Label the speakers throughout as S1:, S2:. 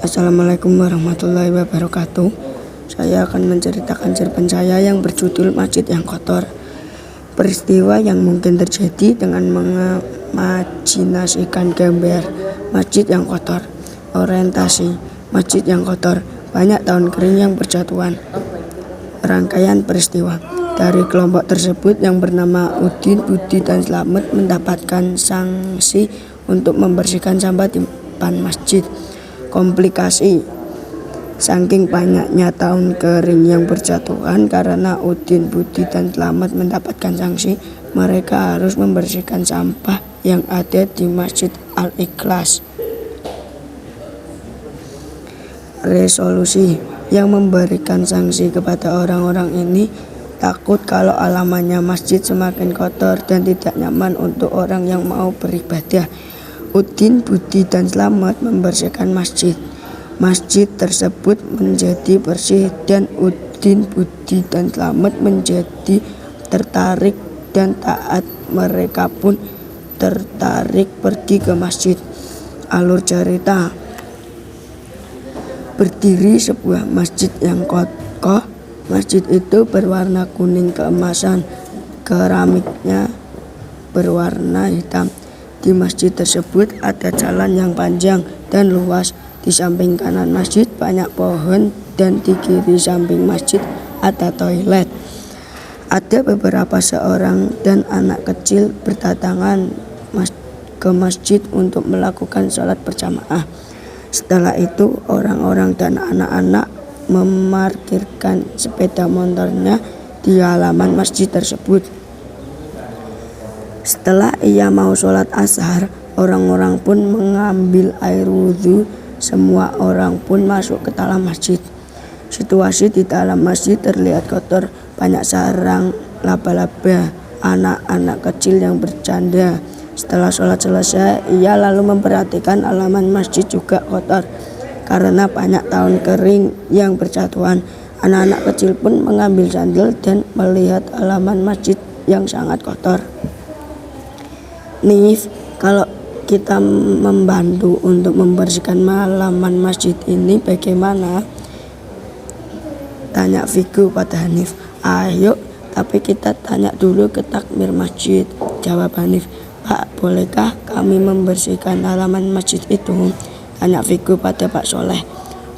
S1: Assalamualaikum warahmatullahi wabarakatuh. Saya akan menceritakan cerpen saya yang berjudul Masjid yang Kotor. Peristiwa yang mungkin terjadi dengan mengimajinasikan gambar masjid yang kotor. Orientasi masjid yang kotor, banyak tahun kering yang berjatuhan. Rangkaian peristiwa dari kelompok tersebut yang bernama Udin, Budi, dan Slamet mendapatkan sanksi untuk membersihkan sampah di depan masjid. Komplikasi saking banyaknya tahun kering yang berjatuhan karena Udin, Budi, dan Slamet mendapatkan sanksi, mereka harus membersihkan sampah yang ada di Masjid Al-Ikhlas. Resolusi yang memberikan sanksi kepada orang-orang ini takut kalau alamannya masjid semakin kotor dan tidak nyaman untuk orang yang mau beribadah. Udin, Budi, dan Slamet membersihkan masjid. Masjid tersebut menjadi bersih dan Udin, Budi, dan Slamet menjadi tertarik dan taat. Mereka pun tertarik pergi ke masjid. Alur cerita: berdiri sebuah masjid yang kokoh. Masjid itu berwarna kuning keemasan, keramiknya berwarna hitam. Di masjid tersebut ada jalan yang panjang dan luas. Di samping kanan masjid banyak pohon dan di kiri samping masjid ada toilet. Ada beberapa seorang dan anak kecil berdatangan ke masjid untuk melakukan sholat berjamaah. Setelah itu orang-orang dan anak-anak memarkirkan sepeda motornya di halaman masjid tersebut. Setelah ia mau sholat asar, orang-orang pun mengambil air wudhu. Semua orang pun masuk ke dalam masjid. Situasi di dalam masjid terlihat kotor. Banyak sarang laba-laba, anak-anak kecil yang bercanda. Setelah sholat selesai, ia lalu memperhatikan halaman masjid juga kotor karena banyak tahun kering yang berjatuhan. Anak-anak kecil pun mengambil sandal dan melihat halaman masjid yang sangat kotor. Nif, kalau kita membantu untuk membersihkan halaman masjid ini bagaimana? Tanya Vigo pada Hanif. Ayo, tapi kita tanya dulu ke takmir masjid, jawab Hanif. Pak, bolehkah kami membersihkan halaman masjid itu? Tanya Vigo pada Pak Soleh.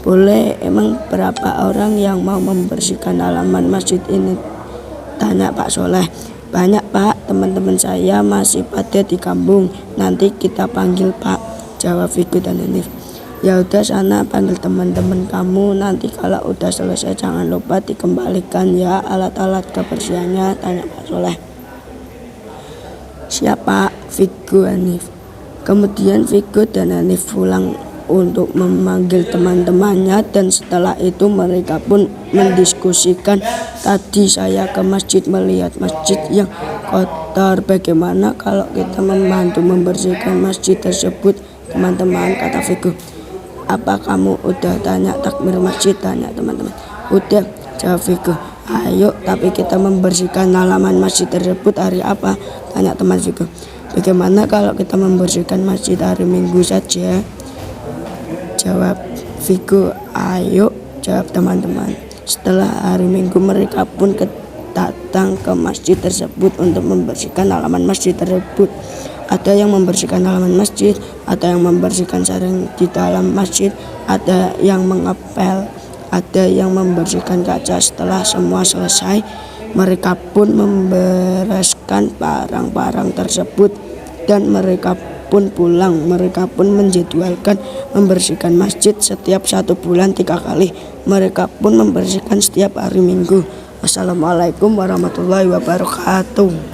S1: Boleh, emang berapa orang yang mau membersihkan halaman masjid ini? Tanya Pak Soleh. Banyak Pak, teman-teman saya masih pada di kampung. Nanti kita panggil Pak, jawab Vigo dan Hanif. Ya udah, sana panggil teman-teman kamu. Nanti kalau udah selesai jangan lupa dikembalikan ya alat-alat kebersihannya, tanya Pak Soleh. Siapa? Vigo, Hanif. Kemudian Vigo dan Hanif pulang untuk memanggil teman-temannya dan setelah itu mereka pun mendiskusikan. Tadi saya ke masjid melihat masjid yang kotor. Bagaimana kalau kita membantu membersihkan masjid tersebut, teman-teman, kata Vigo. Apa kamu udah tanya takmir masjid, tanya teman-teman. Udah, jawab Vigo. Ayo, tapi kita membersihkan halaman masjid tersebut hari apa, tanya teman Vigo. Bagaimana kalau kita membersihkan masjid hari Minggu saja, jawab Vigo. Ayo, jawab teman-teman. Setelah hari Minggu mereka pun datang ke masjid tersebut untuk membersihkan halaman masjid tersebut. Ada yang membersihkan halaman masjid, ada yang membersihkan sarang di dalam masjid, ada yang mengepel, ada yang membersihkan kaca. Setelah semua selesai, mereka pun membereskan barang-barang tersebut dan mereka pun pulang. Mereka pun menjadwalkan membersihkan masjid setiap 1 bulan 3 kali. Mereka pun membersihkan setiap hari Minggu. Wassalamualaikum warahmatullahi wabarakatuh.